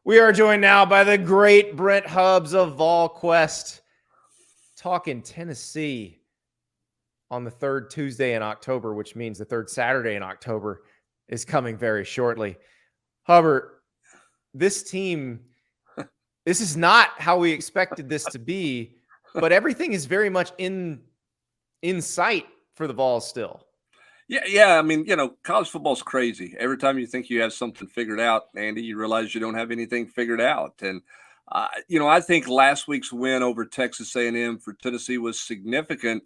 We are joined now by the great Brent Hubbs of VolQuest, talking Tennessee on the third Tuesday in October, which means the third Saturday in October is coming very shortly. Hubbard, this team, this is not how we expected this to be, but everything is very much in sight for the Vols still. Yeah. I mean, college football's crazy. Every time you think you have something figured out, Andy, you realize you don't have anything figured out. And I think last week's win over Texas A&M for Tennessee was significant,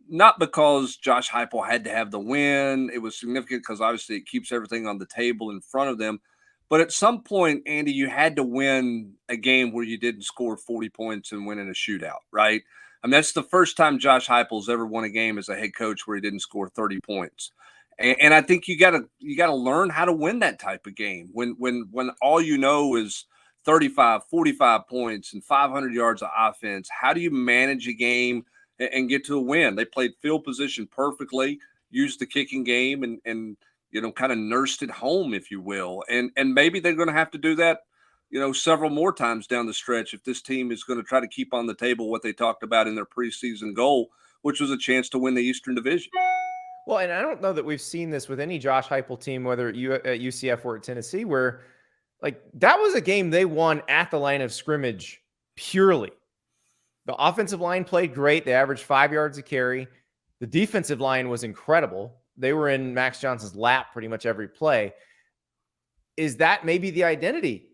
not because Josh Heupel had to have the win. It was significant because obviously it keeps everything on the table in front of them. But at some point, Andy, you had to win a game where you didn't score 40 points and win in a shootout, right? I mean, that's the first time Josh Heupel's ever won a game as a head coach where he didn't score 30 points. And I think you gotta learn how to win that type of game when all you know is 35, 45 points and 500 yards of offense. How do you manage a game and get to a win? They played field position perfectly, used the kicking game, and kind of nursed it home, if you will. And maybe they're going to have to do that, several more times down the stretch if this team is going to try to keep on the table what they talked about in their preseason goal, which was a chance to win the Eastern Division. Well, and I don't know that we've seen this with any Josh Heupel team, whether at UCF or at Tennessee, where that was a game they won at the line of scrimmage purely. The offensive line played great. They averaged 5 yards a carry. The defensive line was incredible. They were in Max Johnson's lap pretty much every play. Is that maybe the identity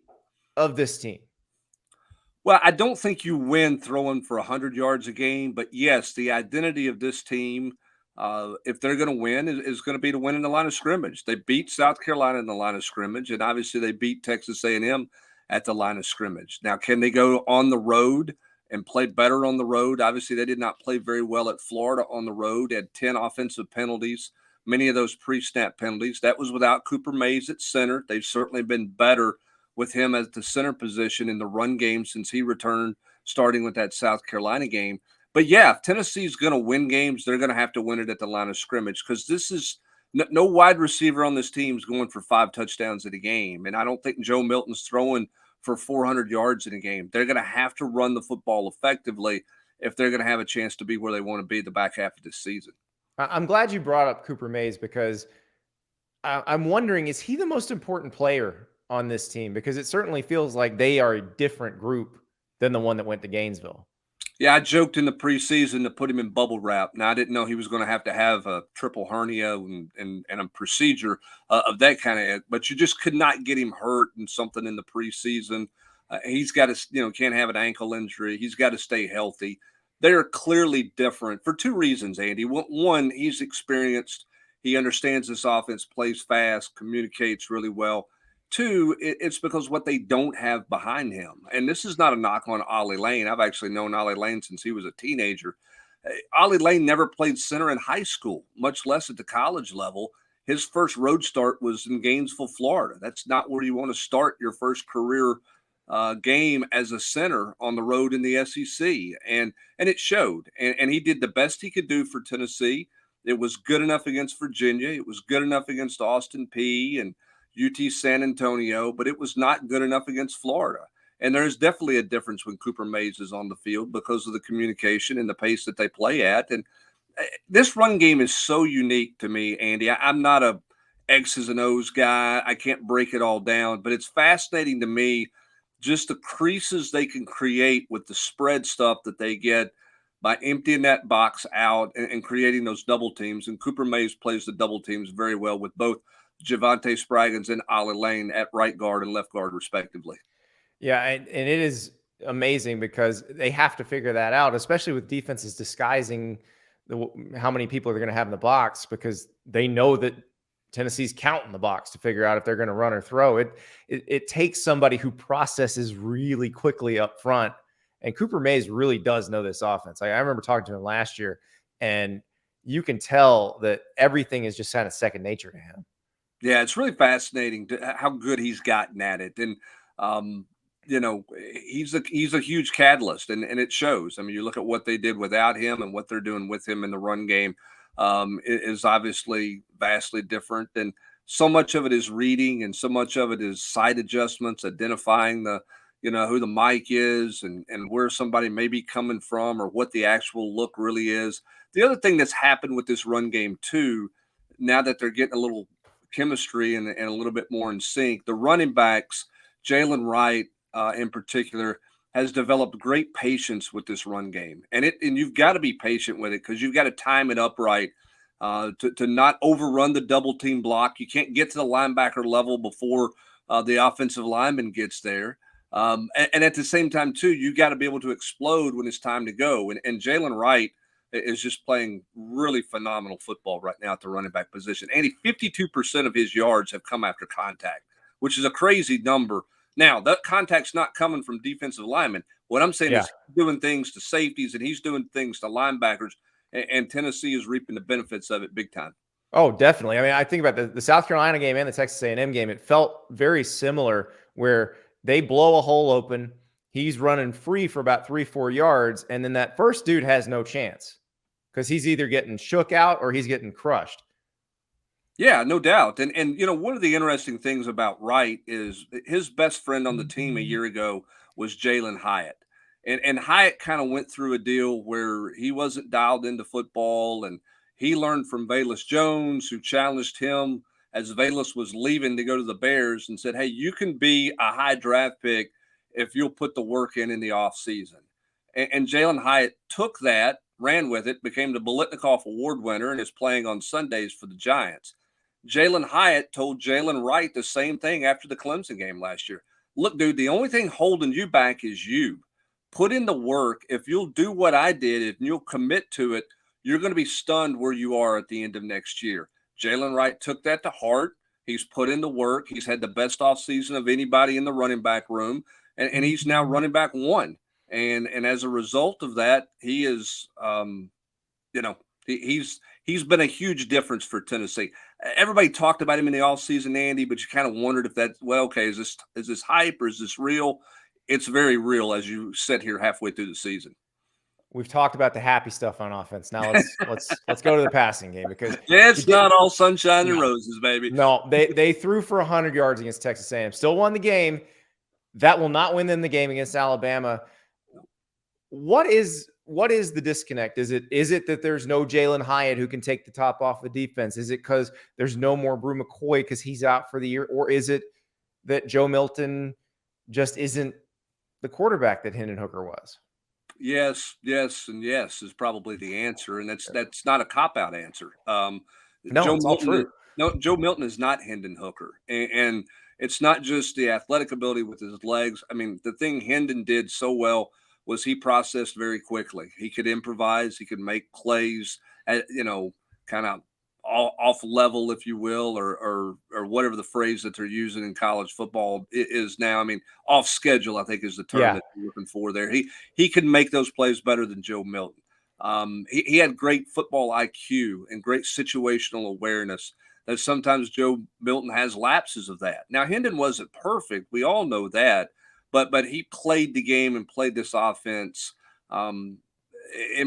of this team? Well, I don't think you win throwing for 100 yards a game, but yes, the identity of this team, if they're going to win, is going to be to win in the line of scrimmage. They beat South Carolina in the line of scrimmage, and obviously they beat Texas A&M at the line of scrimmage. Now, can they go on the road and play better on the road? Obviously, they did not play very well at Florida on the road. They had 10 offensive penalties, many of those pre-snap penalties. That was without Cooper Mays at center. They've certainly been better with him at the center position in the run game since he returned, starting with that South Carolina game. But yeah, if Tennessee's going to win games, they're going to have to win it at the line of scrimmage because this is no wide receiver on this team is going for 5 touchdowns in a game. And I don't think Joe Milton's throwing for 400 yards in a game. They're going to have to run the football effectively if they're going to have a chance to be where they want to be the back half of this season. I'm glad you brought up Cooper Mays because I'm wondering, is he the most important player on this team? Because it certainly feels like they are a different group than the one that went to Gainesville. Yeah, I joked in the preseason to put him in bubble wrap. Now, I didn't know he was going to have a triple hernia and a procedure of that kind of, but you just could not get him hurt in something in the preseason. He's got to, can't have an ankle injury. He's got to stay healthy. They're clearly different for 2 reasons, Andy. One, he's experienced. He understands this offense, plays fast, communicates really well. 2, it's because what they don't have behind him. And this is not a knock on Ollie Lane. I've actually known Ollie Lane since he was a teenager. Ollie Lane never played center in high school, much less at the college level. His first road start was in Gainesville, Florida. That's not where you want to start your first career game as a center on the road in the SEC. And it showed. And he did the best he could do for Tennessee. It was good enough against Virginia. It was good enough against Austin Peay and UT San Antonio, but it was not good enough against Florida. And there's definitely a difference when Cooper Mays is on the field because of the communication and the pace that they play at. And this run game is so unique to me, Andy. I'm not a X's and O's guy. I can't break it all down, but it's fascinating to me just the creases they can create with the spread stuff that they get by emptying that box out and creating those double teams. And Cooper Mays plays the double teams very well with both Javante Spraggins and Ollie Lane at right guard and left guard, respectively. Yeah, and it is amazing because they have to figure that out, especially with defenses disguising how many people they're going to have in the box because they know that Tennessee's counting the box to figure out if they're going to run or throw. It takes somebody who processes really quickly up front, and Cooper Mays really does know this offense. I remember talking to him last year, and you can tell that everything is just kind of second nature to him. Yeah, it's really fascinating how good he's gotten at it. And, he's a huge catalyst, and it shows. I mean, you look at what they did without him and what they're doing with him in the run game is obviously vastly different. And so much of it is reading, and so much of it is sight adjustments, identifying the, who the mic is, and where somebody may be coming from, or what the actual look really is. The other thing that's happened with this run game too, now that they're getting a little chemistry and a little bit more in sync, the running backs, Jaylen Wright in particular, has developed great patience with this run game, and you've got to be patient with it because you've got to time it up right, to not overrun the double team block. You can't get to the linebacker level before the offensive lineman gets there. And at the same time, too, you got to be able to explode when it's time to go. And Jaylen Wright is just playing really phenomenal football right now at the running back position. And 52% of his yards have come after contact, which is a crazy number. Now, that contact's not coming from defensive linemen. What I'm saying is he's doing things to safeties and he's doing things to linebackers, and Tennessee is reaping the benefits of it big time. Oh, definitely. I mean, I think about the South Carolina game and the Texas A&M game. It felt very similar where they blow a hole open. He's running free for about 3-4 yards. And then that first dude has no chance because he's either getting shook out or he's getting crushed. Yeah, no doubt. And one of the interesting things about Wright is his best friend on the team a year ago was Jalen Hyatt. And Hyatt kind of went through a deal where he wasn't dialed into football, and he learned from Velus Jones, who challenged him as Velus was leaving to go to the Bears and said, "Hey, you can be a high draft pick if you'll put the work in the offseason." And Jalen Hyatt took that, ran with it, became the Biletnikoff Award winner, and is playing on Sundays for the Giants. Jalen Hyatt told Jalen Wright the same thing after the Clemson game last year. "Look, dude, the only thing holding you back is you. Put in the work. If you'll do what I did, if you'll commit to it, you're going to be stunned where you are at the end of next year." Jalen Wright took that to heart. He's put in the work. He's had the best offseason of anybody in the running back room, and he's now running back one. And as a result of that, he is, he's been a huge difference for Tennessee. Everybody talked about him in the offseason, Andy, but you kind of wondered if that, well, okay, is this hype or is this real? It's very real as you sit here halfway through the season. We've talked about the happy stuff on offense. Now let's go to the passing game, because it's not all sunshine and roses, baby. No, they threw for 100 yards against Texas A&M. Still won the game. That will not win them the game against Alabama. What is the disconnect? Is it that there's no Jalen Hyatt who can take the top off the defense? Is it because there's no more Brew McCoy because he's out for the year? Or is it that Joe Milton just isn't the quarterback that Hendon Hooker was? Yes, and yes is probably the answer, and that's not a cop-out answer. No, Joe it's Milton, all true. No, Joe Milton is not Hendon Hooker, and it's not just the athletic ability with his legs. I mean, the thing Hendon did so well was he processed very quickly. He could improvise. He could make plays at, kind of off level, if you will, or whatever the phrase that they're using in college football is now. I mean, off schedule, I think is the term that you're looking for there. He can make those plays better than Joe Milton. He had great football IQ and great situational awareness that sometimes Joe Milton has lapses of that. Now, Hendon wasn't perfect. We all know that. But he played the game and played this offense and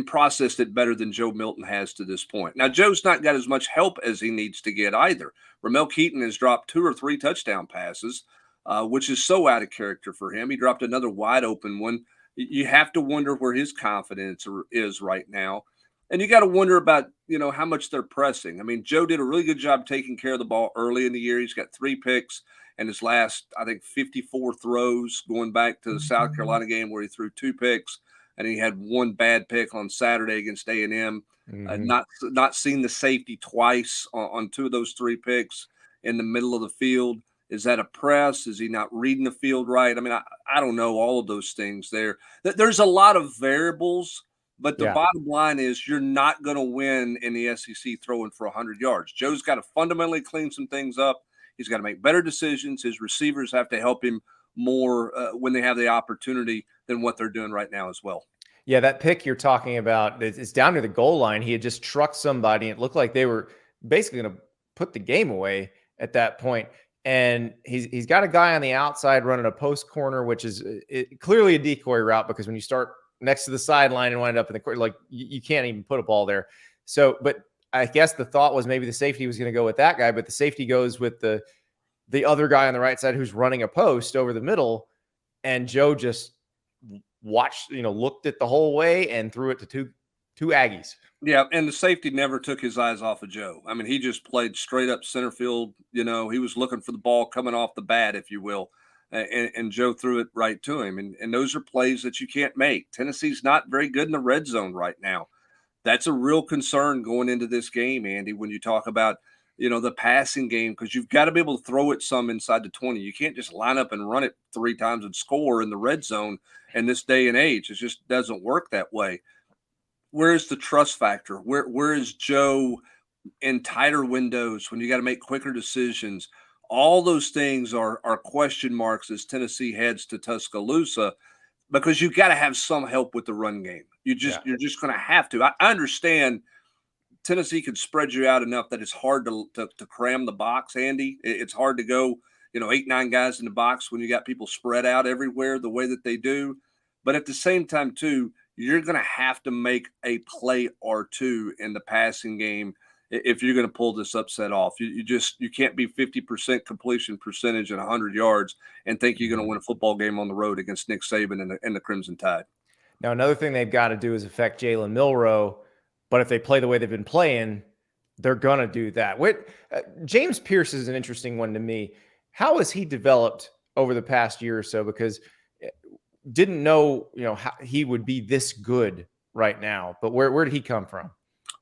processed it better than Joe Milton has to this point. Now, Joe's not got as much help as he needs to get either. Ramel Keaton has dropped 2 or 3 touchdown passes, which is so out of character for him. He dropped another wide open one. You have to wonder where his confidence is right now. And you got to wonder about, how much they're pressing. I mean, Joe did a really good job taking care of the ball early in the year. He's got 3 picks. And his last, I think, 54 throws going back to the South Carolina game where he threw 2 picks, and he had 1 bad pick on Saturday against A&M. Not seen the safety twice on 2 of those 3 picks in the middle of the field. Is that a press? Is he not reading the field right? I mean, I don't know all of those things there. There's a lot of variables, but the bottom line is you're not going to win in the SEC throwing for 100 yards. Joe's got to fundamentally clean some things up. He's got to make better decisions. His receivers have to help him more when they have the opportunity than what they're doing right now as well. Yeah, that pick you're talking about, it's down to the goal line. He had just trucked somebody. It looked like they were basically going to put the game away at that point. And he's got a guy on the outside running a post corner, which is clearly a decoy route, because when you start next to the sideline and wind up in the corner, like you can't even put a ball there. So, but I guess the thought was maybe the safety was going to go with that guy, but the safety goes with the other guy on the right side who's running a post over the middle, and Joe just watched, looked it the whole way and threw it to two Aggies. Yeah, and the safety never took his eyes off of Joe. I mean, he just played straight up center field. He was looking for the ball coming off the bat, if you will, and Joe threw it right to him. And those are plays that you can't make. Tennessee's not very good in the red zone right now. That's a real concern going into this game, Andy, when you talk about, the passing game, because you've got to be able to throw it some inside the 20. You can't just line up and run it 3 times and score in the red zone in this day and age. It just doesn't work that way. Where's the trust factor? Where is Joe in tighter windows when you got to make quicker decisions? All those things are question marks as Tennessee heads to Tuscaloosa, because you got to have some help with the run game. You're just going to have to. I understand Tennessee can spread you out enough that it's hard to cram the box, Andy. It's hard to go, 8, 9 guys in the box when you got people spread out everywhere the way that they do. But at the same time, too, you're going to have to make a play or two in the passing game if you're going to pull this upset off. You can't be 50% completion percentage and 100 yards and think you're going to win a football game on the road against Nick Saban and the Crimson Tide. Now, another thing they've got to do is affect Jaylen Milroe, but if they play the way they've been playing, they're going to do that. James Pierce is an interesting one to me. How has he developed over the past year or so? Because didn't know, how he would be this good right now, but where did he come from?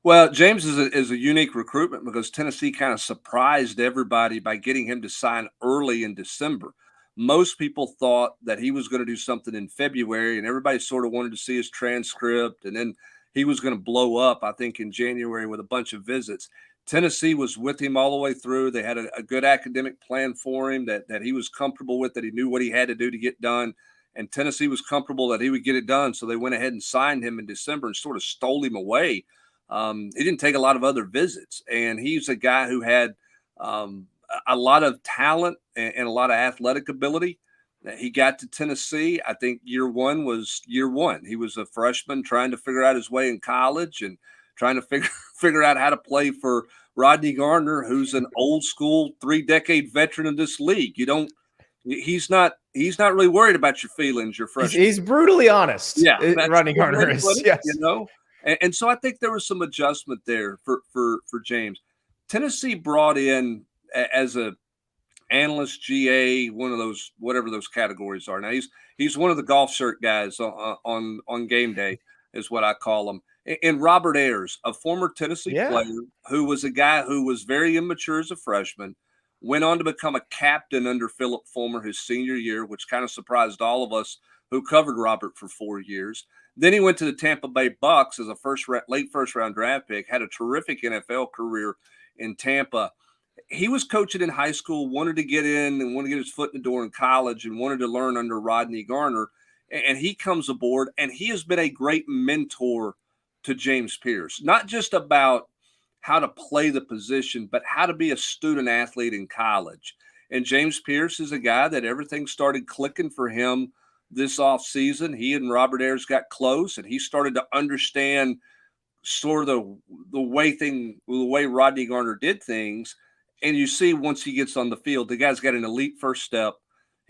Well, James is a unique recruitment because Tennessee kind of surprised everybody by getting him to sign early in December. Most people thought that he was going to do something in February, and everybody sort of wanted to see his transcript, and then he was going to blow up, I think, in January with a bunch of visits. Tennessee was with him all the way through. They had a good academic plan for him that he was comfortable with, that he knew what he had to do to get done. And Tennessee was comfortable that he would get it done. So they went ahead and signed him in December and sort of stole him away. He didn't take a lot of other visits. And he's a guy who had a lot of talent and a lot of athletic ability. He got to Tennessee. I think year one was year one. He was a freshman trying to figure out his way in college and trying to figure out how to play for Rodney Garner, who's an old school 3-decade veteran of this league. He's not really worried about your feelings, your freshman. He's brutally honest. Yeah, Rodney Garner is. Yes. And so I think there was some adjustment there for James. Tennessee brought in as a analyst, GA, one of those, whatever those categories are. Now he's one of the golf shirt guys on game day, is what I call him. And Robert Ayers, a former Tennessee player who was a guy who was very immature as a freshman, went on to become a captain under Philip Fulmer his senior year, which kind of surprised all of us who covered Robert for 4 years. Then he went to the Tampa Bay Bucks as a late first round draft pick, had a terrific NFL career in Tampa. He was coaching in high school, wanted to get in and wanted to get his foot in the door in college and wanted to learn under Rodney Garner. And he comes aboard, and he has been a great mentor to James Pierce, not just about how to play the position, but how to be a student athlete in college. And James Pierce is a guy that everything started clicking for him this offseason. He and Robert Ayers got close, and he started to understand sort of the way Rodney Garner did things. And you see, once he gets on the field, the guy's got an elite first step.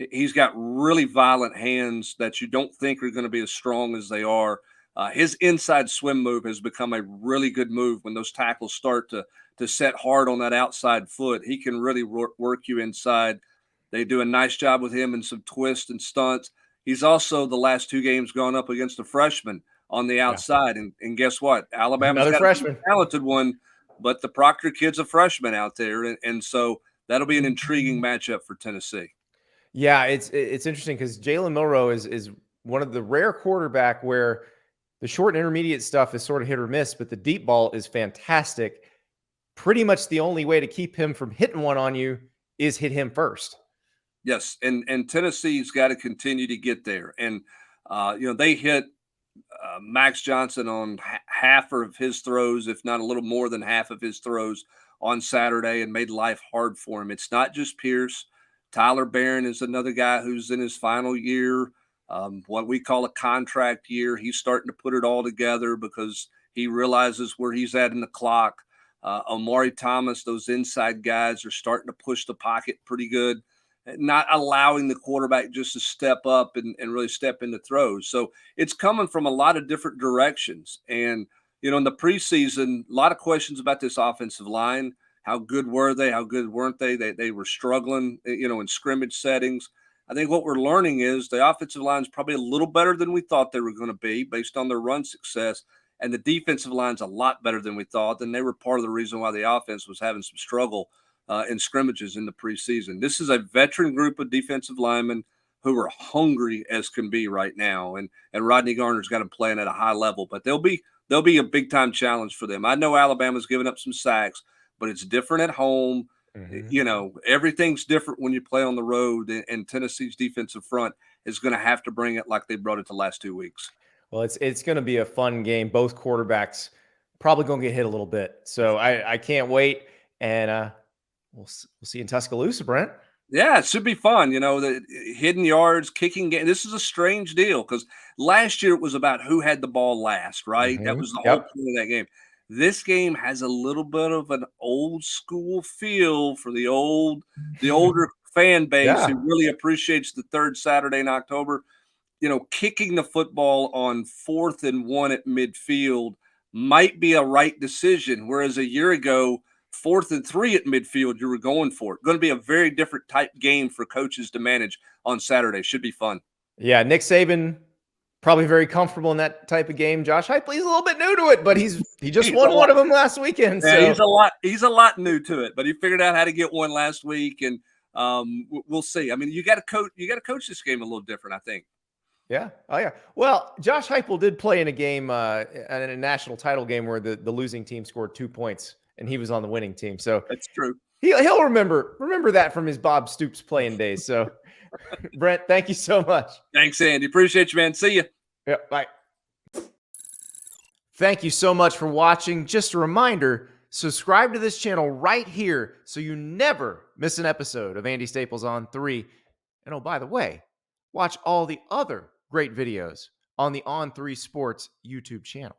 He's got really violent hands that you don't think are going to be as strong as they are. His inside swim move has become a really good move when those tackles start to set hard on that outside foot. He can really work you inside. They do a nice job with him in some twists and stunts. He's also, the last 2 games, gone up against a freshman on the outside. Yeah. And guess what? Alabama's got a talented one, but the Proctor kid's a freshman out there. And so that'll be an intriguing matchup for Tennessee. Yeah, it's interesting because Jaylen Milroe is one of the rare quarterback where the short and intermediate stuff is sort of hit or miss, but the deep ball is fantastic. Pretty much the only way to keep him from hitting one on you is hit him first. Yes, and Tennessee's got to continue to get there. And, they hit Max Johnson on half of his throws, if not a little more than half of his throws on Saturday, and made life hard for him. It's not just Pierce. Tyler Barron is another guy who's in his final year, what we call a contract year. He's starting to put it all together because he realizes where he's at in the clock. Omari Thomas, those inside guys are starting to push the pocket pretty good, not allowing the quarterback just to step up and really step into throws. So it's coming from a lot of different directions. And, in the preseason, a lot of questions about this offensive line. How good were they? How good weren't they? They were struggling, in scrimmage settings. I think what we're learning is the offensive line is probably a little better than we thought they were going to be based on their run success. And the defensive line's a lot better than we thought. And they were part of the reason why the offense was having some struggle in scrimmages in the preseason. This is a veteran group of defensive linemen who are hungry as can be right now. And Rodney Garner's got them playing at a high level, but they'll be a big time challenge for them. I know Alabama's given up some sacks, but it's different at home. Mm-hmm. Everything's different when you play on the road, and Tennessee's defensive front is going to have to bring it like they brought it the last 2 weeks. Well, it's going to be a fun game. Both quarterbacks probably going to get hit a little bit. So I can't wait. And we'll see you in Tuscaloosa, Brent. Yeah, it should be fun. The hidden yards, kicking game. This is a strange deal because last year it was about who had the ball last, right? That was the whole point of that game. This game has a little bit of an old school feel for the older fan base who really appreciates the third Saturday in October. Kicking the football on 4th and 1 at midfield might be a right decision, whereas a year ago, 4th and 3 at midfield, you were going for it. Going to be a very different type game for coaches to manage on Saturday. Should be fun. Yeah, Nick Saban probably very comfortable in that type of game. Josh Heupel, he's a little bit new to it, but he just won one of them last weekend. Yeah, so. he's a lot new to it, but he figured out how to get one last week, and we'll see. I mean, you got to coach this game a little different, I think. Yeah. Oh, yeah. Well, Josh Heupel did play in a game, in a national title game where the losing team scored 2 points and he was on the winning team. So that's true. He'll remember that from his Bob Stoops playing days. So, Brent, thank you so much. Thanks, Andy. Appreciate you, man. See you. Yeah. Bye. Thank you so much for watching. Just a reminder, subscribe to this channel right here so you never miss an episode of Andy Staples on 3. And oh, by the way, watch all the other great videos on the On3 Sports YouTube channel.